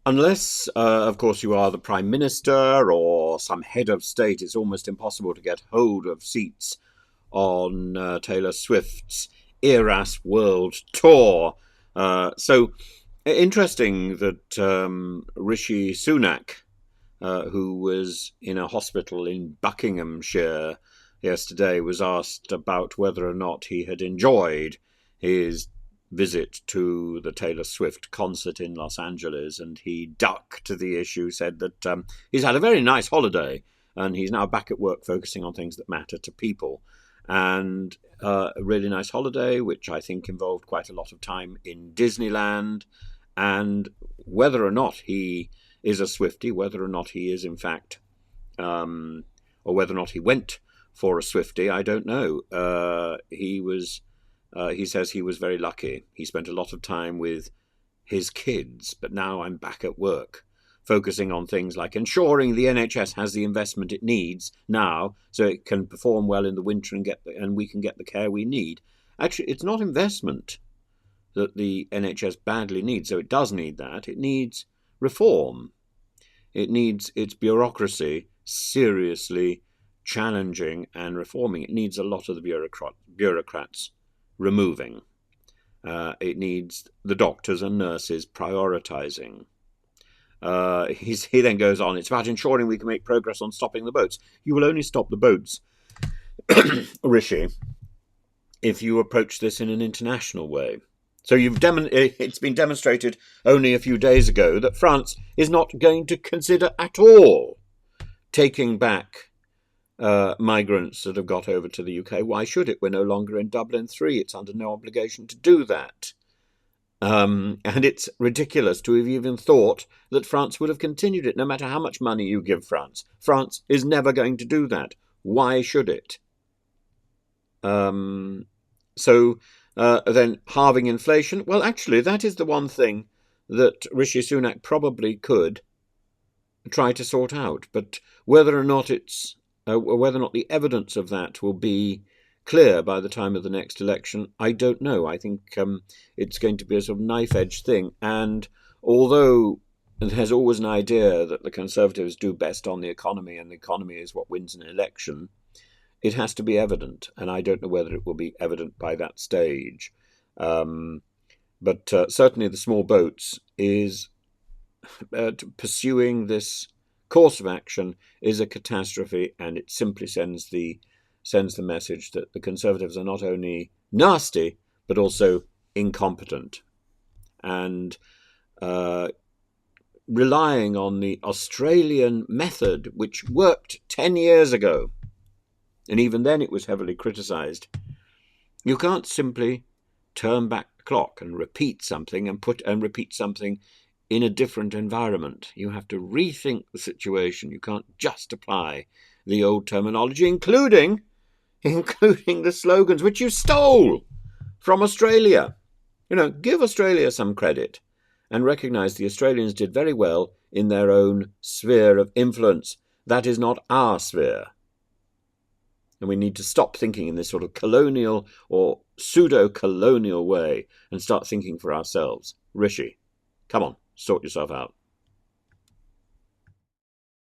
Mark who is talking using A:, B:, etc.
A: Unless, of course, you are the Prime Minister or some head of state, it's almost impossible to get hold of seats on Taylor Swift's Eras World Tour. So interesting that Rishi Sunak, who was in a hospital in Buckinghamshire yesterday, was asked about whether or not he had enjoyed his visit to the Taylor Swift concert in Los Angeles, and he ducked the issue, said that he's had a very nice holiday and he's now back at work focusing on things that matter to people. And a really nice holiday, which I think involved quite a lot of time in Disneyland. And whether or not he is a Swiftie, whether or not he is in fact, or whether or not he went for a Swiftie, I don't know. He says he was very lucky. He spent a lot of time with his kids, but now I'm back at work, focusing on things like ensuring the NHS has the investment it needs now so it can perform well in the winter and we can get the care we need. Actually, it's not investment that the NHS badly needs, so it does need that. It needs reform. It needs its bureaucracy seriously challenging and reforming. It needs a lot of the bureaucrats removing. It needs the doctors and nurses prioritising. He then goes on, it's about ensuring we can make progress on stopping the boats. You will only stop the boats, Rishi, if you approach this in an international way. So it's been demonstrated only a few days ago that France is not going to consider at all taking back migrants that have got over to the UK. Why should it? We're no longer in Dublin 3. It's under no obligation to do that. And it's ridiculous to have even thought that France would have continued it, no matter how much money you give France. France is never going to do that. Why should it? Then halving inflation. Well, actually, that is the one thing that Rishi Sunak probably could try to sort out. But whether or not the evidence of that will be clear by the time of the next election, I don't know. I think it's going to be a sort of knife-edged thing. And although there's always an idea that the Conservatives do best on the economy and the economy is what wins an election, it has to be evident. And I don't know whether it will be evident by that stage. But certainly the small boats is pursuing this course of action is a catastrophe, and it simply sends the message that the Conservatives are not only nasty but also incompetent, and relying on the Australian method, which worked 10 years ago, and even then it was heavily criticised. You can't simply turn back the clock and repeat something in a different environment. You have to rethink the situation. You can't just apply the old terminology, including the slogans which you stole from Australia. Give Australia some credit and recognise the Australians did very well in their own sphere of influence. That is not our sphere. And we need to stop thinking in this sort of colonial or pseudo-colonial way and start thinking for ourselves. Rishi, come on, sort yourself out.